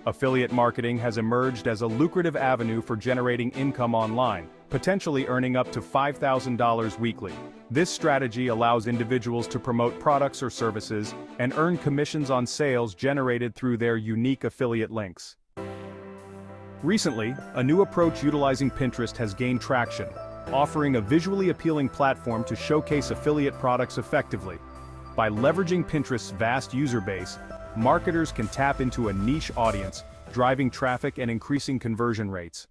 Affiliate marketing has emerged as a lucrative avenue for generating income online, potentially earning up to $5,000 weekly. This strategy allows individuals to promote products or services and earn commissions on sales generated through their unique affiliate links. Recently, a new approach utilizing Pinterest has gained traction, offering a visually appealing platform to showcase affiliate products effectively. By leveraging Pinterest's vast user base, marketers can tap into a niche audience, driving traffic and increasing conversion rates.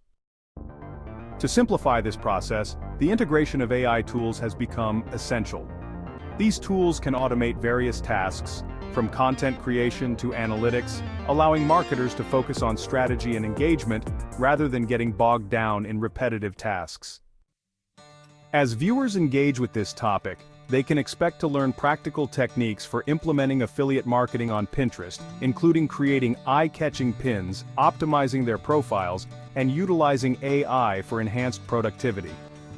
To simplify this process, the integration of AI tools has become essential. These tools can automate various tasks, from content creation to analytics, allowing marketers to focus on strategy and engagement rather than getting bogged down in repetitive tasks. As viewers engage with this topic, they can expect to learn practical techniques for implementing affiliate marketing on Pinterest, including creating eye-catching pins, optimizing their profiles, and utilizing AI for enhanced productivity.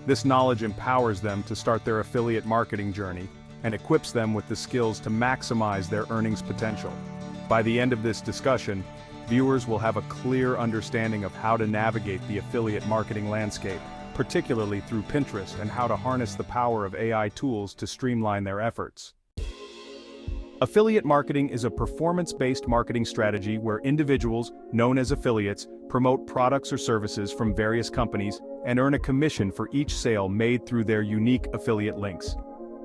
This knowledge empowers them to start their affiliate marketing journey and equips them with the skills to maximize their earnings potential. By the end of this discussion, viewers will have a clear understanding of how to navigate the affiliate marketing landscape, particularly through Pinterest, and how to harness the power of AI tools to streamline their efforts. Affiliate marketing is a performance-based marketing strategy where individuals, known as affiliates, promote products or services from various companies and earn a commission for each sale made through their unique affiliate links.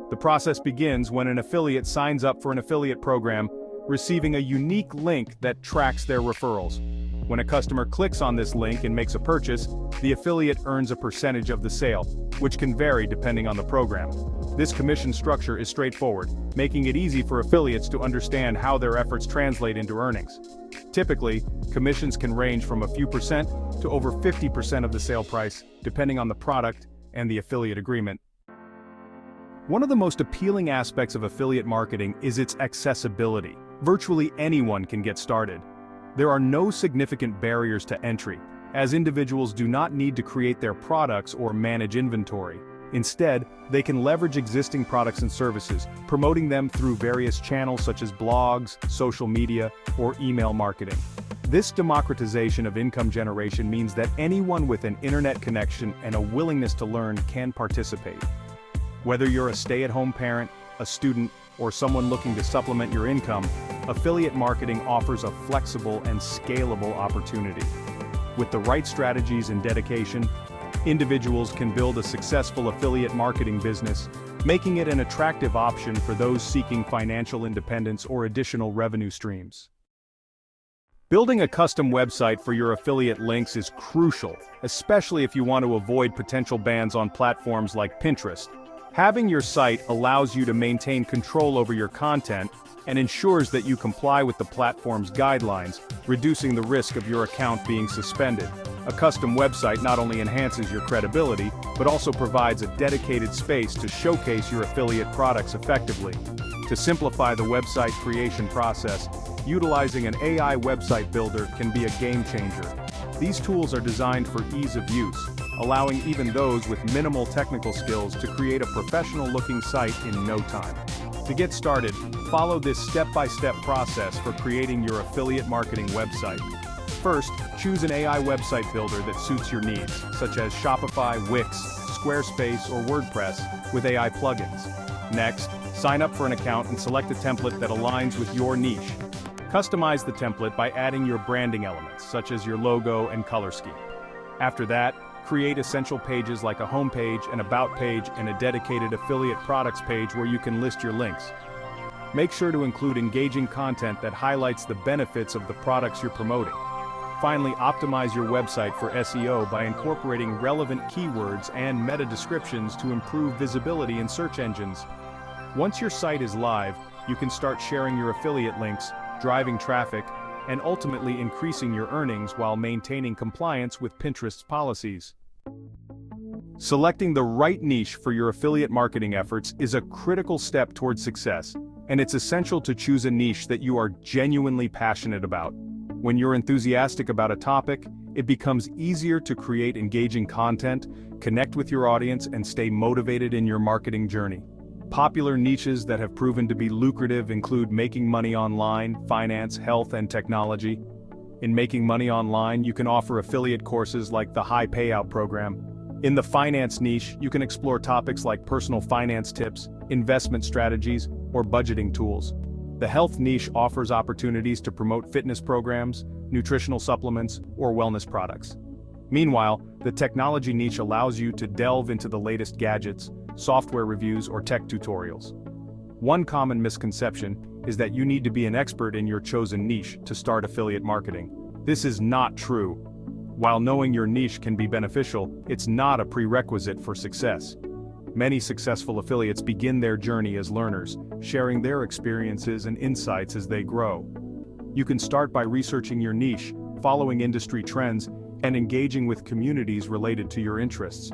The process begins when an affiliate signs up for an affiliate program, receiving a unique link that tracks their referrals. When a customer clicks on this link and makes a purchase, the affiliate earns a percentage of the sale, which can vary depending on the program. This commission structure is straightforward, making it easy for affiliates to understand how their efforts translate into earnings. Typically, commissions can range from a few percent to over 50% of the sale price, depending on the product and the affiliate agreement. One of the most appealing aspects of affiliate marketing is its accessibility. Virtually anyone can get started. There are no significant barriers to entry, as individuals do not need to create their products or manage inventory. Instead, they can leverage existing products and services, promoting them through various channels such as blogs, social media, or email marketing. This democratization of income generation means that anyone with an internet connection and a willingness to learn can participate. Whether you're a stay-at-home parent, a student, or someone looking to supplement your income, affiliate marketing offers a flexible and scalable opportunity. With the right strategies and dedication, individuals can build a successful affiliate marketing business, making it an attractive option for those seeking financial independence or additional revenue streams. Building a custom website for your affiliate links is crucial, especially if you want to avoid potential bans on platforms like Pinterest. Having your site allows you to maintain control over your content and ensures that you comply with the platform's guidelines, reducing the risk of your account being suspended. A custom website not only enhances your credibility, but also provides a dedicated space to showcase your affiliate products effectively. To simplify the website creation process, utilizing an AI website builder can be a game changer. These tools are designed for ease of use, allowing even those with minimal technical skills to create a professional-looking site in no time. To get started, follow this step-by-step process for creating your affiliate marketing website. First, choose an AI website builder that suits your needs, such as Shopify, Wix, Squarespace, or WordPress, with AI plugins. Next, sign up for an account and select a template that aligns with your niche. Customize the template by adding your branding elements, such as your logo and color scheme. After that, create essential pages like a home page, an about page, and a dedicated affiliate products page where you can list your links. Make sure to include engaging content that highlights the benefits of the products you're promoting. Finally, optimize your website for SEO by incorporating relevant keywords and meta descriptions to improve visibility in search engines. Once your site is live, you can start sharing your affiliate links, driving traffic, and ultimately increasing your earnings while maintaining compliance with Pinterest's policies. Selecting the right niche for your affiliate marketing efforts is a critical step towards success, and it's essential to choose a niche that you are genuinely passionate about. When you're enthusiastic about a topic, it becomes easier to create engaging content, connect with your audience, and stay motivated in your marketing journey. Popular niches that have proven to be lucrative include making money online, finance, health, and technology. In making money online, you can offer affiliate courses like the High Payout Program. In the finance niche, you can explore topics like personal finance tips, investment strategies, or budgeting tools. The health niche offers opportunities to promote fitness programs, nutritional supplements, or wellness products. Meanwhile, the technology niche allows you to delve into the latest gadgets, software reviews, or tech tutorials. One common misconception is that you need to be an expert in your chosen niche to start affiliate marketing. This is not true. While knowing your niche can be beneficial, it's not a prerequisite for success. Many successful affiliates begin their journey as learners, sharing their experiences and insights as they grow. You can start by researching your niche, following industry trends, and engaging with communities related to your interests.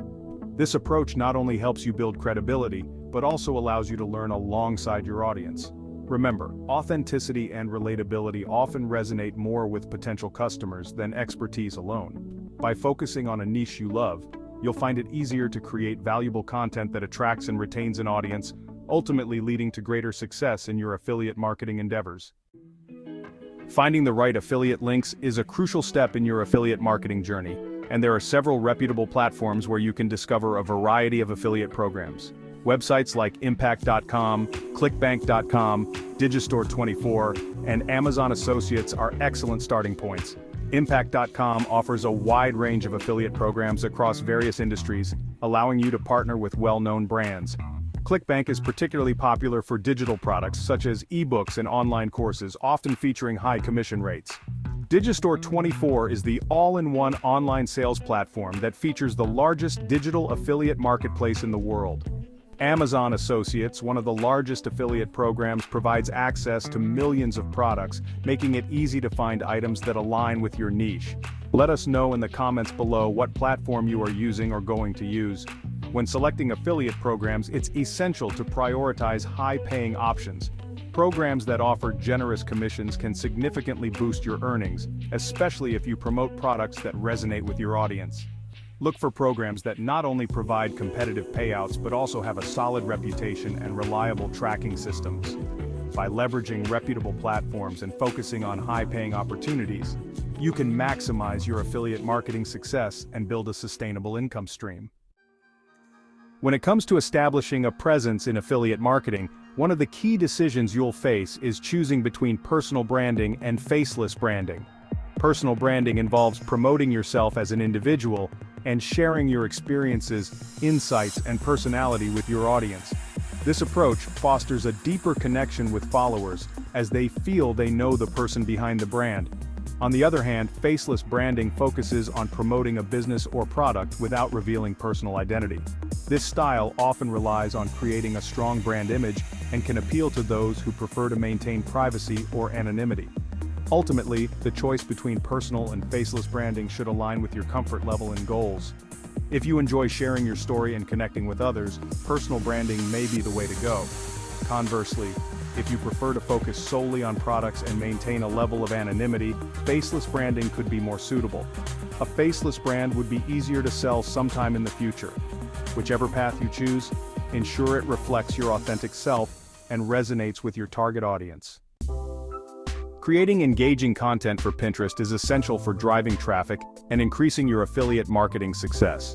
This approach not only helps you build credibility, but also allows you to learn alongside your audience. Remember, authenticity and relatability often resonate more with potential customers than expertise alone. By focusing on a niche you love, you'll find it easier to create valuable content that attracts and retains an audience, ultimately leading to greater success in your affiliate marketing endeavors. Finding the right affiliate links is a crucial step in your affiliate marketing journey, and there are several reputable platforms where you can discover a variety of affiliate programs. Websites like Impact.com, ClickBank.com, Digistore24, and Amazon Associates are excellent starting points. Impact.com offers a wide range of affiliate programs across various industries, allowing you to partner with well-known brands. ClickBank is particularly popular for digital products such as ebooks and online courses, often featuring high commission rates. Digistore24 is the all-in-one online sales platform that features the largest digital affiliate marketplace in the world. Amazon Associates, one of the largest affiliate programs, provides access to millions of products, making it easy to find items that align with your niche. Let us know in the comments below what platform you are using or going to use. When selecting affiliate programs, it's essential to prioritize high-paying options. Programs that offer generous commissions can significantly boost your earnings, especially if you promote products that resonate with your audience. Look for programs that not only provide competitive payouts but also have a solid reputation and reliable tracking systems. By leveraging reputable platforms and focusing on high-paying opportunities, you can maximize your affiliate marketing success and build a sustainable income stream. When it comes to establishing a presence in affiliate marketing, one of the key decisions you'll face is choosing between personal branding and faceless branding. Personal branding involves promoting yourself as an individual and sharing your experiences, insights, and personality with your audience. This approach fosters a deeper connection with followers as they feel they know the person behind the brand. On the other hand, faceless branding focuses on promoting a business or product without revealing personal identity. This style often relies on creating a strong brand image and can appeal to those who prefer to maintain privacy or anonymity. Ultimately, the choice between personal and faceless branding should align with your comfort level and goals. If you enjoy sharing your story and connecting with others, personal branding may be the way to go. Conversely, if you prefer to focus solely on products and maintain a level of anonymity, faceless branding could be more suitable. A faceless brand would be easier to sell sometime in the future. Whichever path you choose, ensure it reflects your authentic self and resonates with your target audience. Creating engaging content for Pinterest is essential for driving traffic and increasing your affiliate marketing success.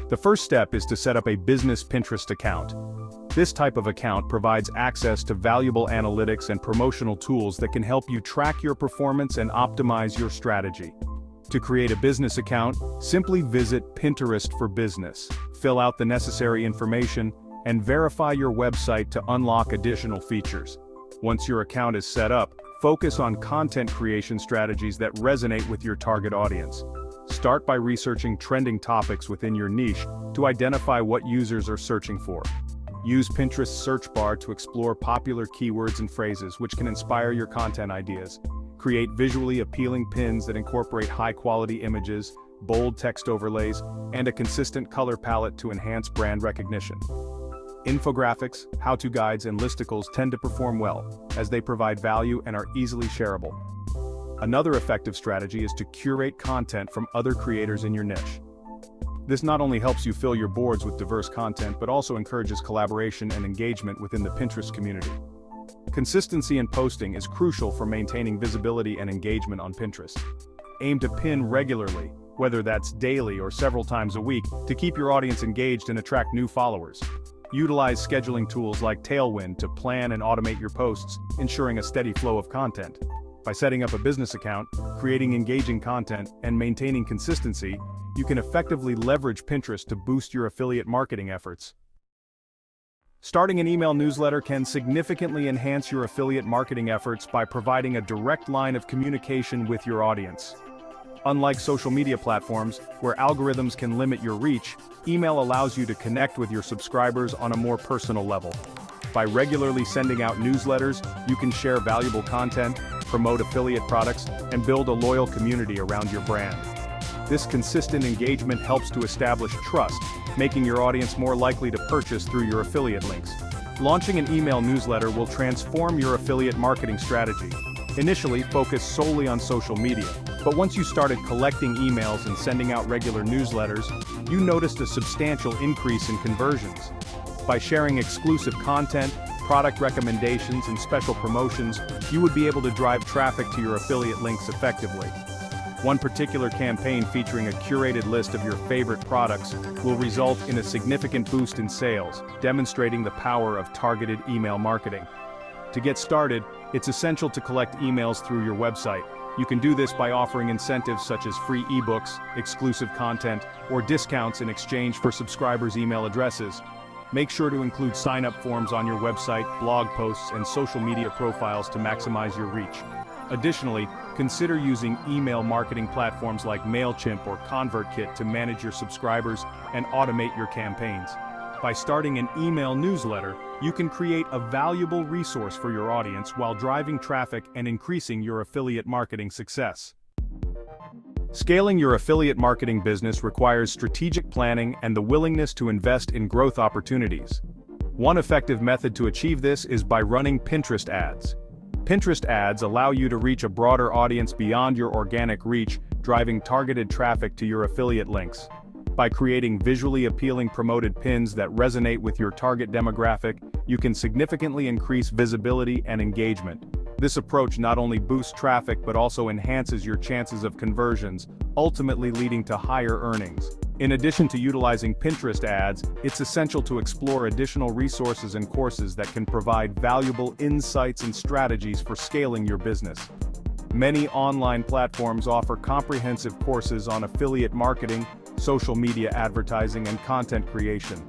The first step is to set up a business Pinterest account. This type of account provides access to valuable analytics and promotional tools that can help you track your performance and optimize your strategy. To create a business account, simply visit Pinterest for Business, fill out the necessary information, and verify your website to unlock additional features. Once your account is set up, focus on content creation strategies that resonate with your target audience. Start by researching trending topics within your niche to identify what users are searching for. Use Pinterest's search bar to explore popular keywords and phrases which can inspire your content ideas. Create visually appealing pins that incorporate high-quality images, bold text overlays, and a consistent color palette to enhance brand recognition. Infographics, how-to guides, and listicles tend to perform well, as they provide value and are easily shareable. Another effective strategy is to curate content from other creators in your niche. This not only helps you fill your boards with diverse content, but also encourages collaboration and engagement within the Pinterest community. Consistency in posting is crucial for maintaining visibility and engagement on Pinterest. aim to pin regularly, whether that's daily or several times a week, to keep your audience engaged and attract new followers. Utilize scheduling tools like Tailwind to plan and automate your posts, ensuring a steady flow of content. By setting up a business account, creating engaging content, and maintaining consistency, you can effectively leverage Pinterest to boost your affiliate marketing efforts. Starting an email newsletter can significantly enhance your affiliate marketing efforts by providing a direct line of communication with your audience. Unlike social media platforms, where algorithms can limit your reach, email allows you to connect with your subscribers on a more personal level. By regularly sending out newsletters, you can share valuable content, promote affiliate products, and build a loyal community around your brand. This consistent engagement helps to establish trust, making your audience more likely to purchase through your affiliate links. Launching an email newsletter will transform your affiliate marketing strategy. Initially, focus solely on social media, but once you started collecting emails and sending out regular newsletters, you noticed a substantial increase in conversions. By sharing exclusive content, product recommendations, and special promotions, you would be able to drive traffic to your affiliate links effectively. One particular campaign featuring a curated list of your favorite products will result in a significant boost in sales, demonstrating the power of targeted email marketing. To get started, it's essential to collect emails through your website. You can do this by offering incentives such as free ebooks, exclusive content, or discounts in exchange for subscribers' email addresses. Make sure to include sign-up forms on your website, blog posts, and social media profiles to maximize your reach. Additionally, consider using email marketing platforms like MailChimp or ConvertKit to manage your subscribers and automate your campaigns. By starting an email newsletter, you can create a valuable resource for your audience while driving traffic and increasing your affiliate marketing success. Scaling your affiliate marketing business requires strategic planning and the willingness to invest in growth opportunities. One effective method to achieve this is by running Pinterest ads. Pinterest ads allow you to reach a broader audience beyond your organic reach, driving targeted traffic to your affiliate links. By creating visually appealing promoted pins that resonate with your target demographic, you can significantly increase visibility and engagement. This approach not only boosts traffic but also enhances your chances of conversions, ultimately leading to higher earnings. In addition to utilizing Pinterest ads, it's essential to explore additional resources and courses that can provide valuable insights and strategies for scaling your business. Many online platforms offer comprehensive courses on affiliate marketing, social media advertising, and content creation.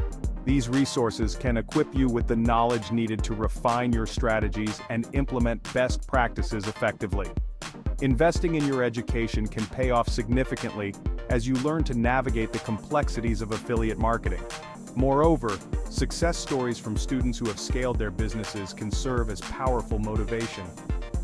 These resources can equip you with the knowledge needed to refine your strategies and implement best practices effectively. Investing in your education can pay off significantly as you learn to navigate the complexities of affiliate marketing. Moreover, success stories from students who have scaled their businesses can serve as powerful motivation.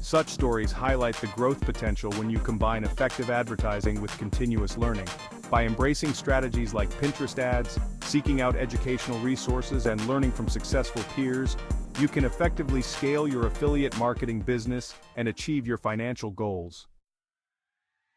Such stories highlight the growth potential when you combine effective advertising with continuous learning. By embracing strategies like Pinterest ads, seeking out educational resources, and learning from successful peers, you can effectively scale your affiliate marketing business and achieve your financial goals.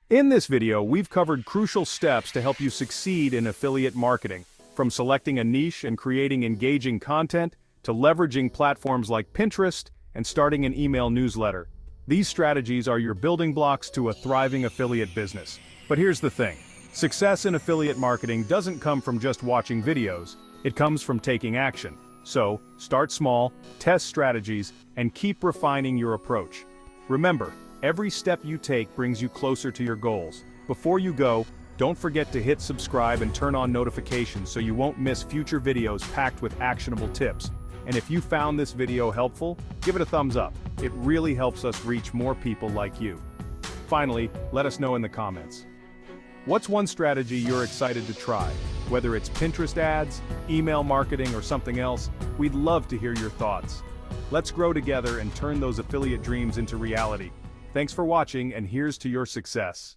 In this video, we've covered crucial steps to help you succeed in affiliate marketing, from selecting a niche and creating engaging content, to leveraging platforms like Pinterest and starting an email newsletter. These strategies are your building blocks to a thriving affiliate business. But here's the thing. Success in affiliate marketing doesn't come from just watching videos, it comes from taking action. So, start small, test strategies, and keep refining your approach. Remember, every step you take brings you closer to your goals. Before you go, don't forget to hit subscribe and turn on notifications so you won't miss future videos packed with actionable tips. And if you found this video helpful, give it a thumbs up. It really helps us reach more people like you. Finally, let us know in the comments. What's one strategy you're excited to try? Whether it's Pinterest ads, email marketing, or something else, we'd love to hear your thoughts. Let's grow together and turn those affiliate dreams into reality. Thanks for watching, and here's to your success.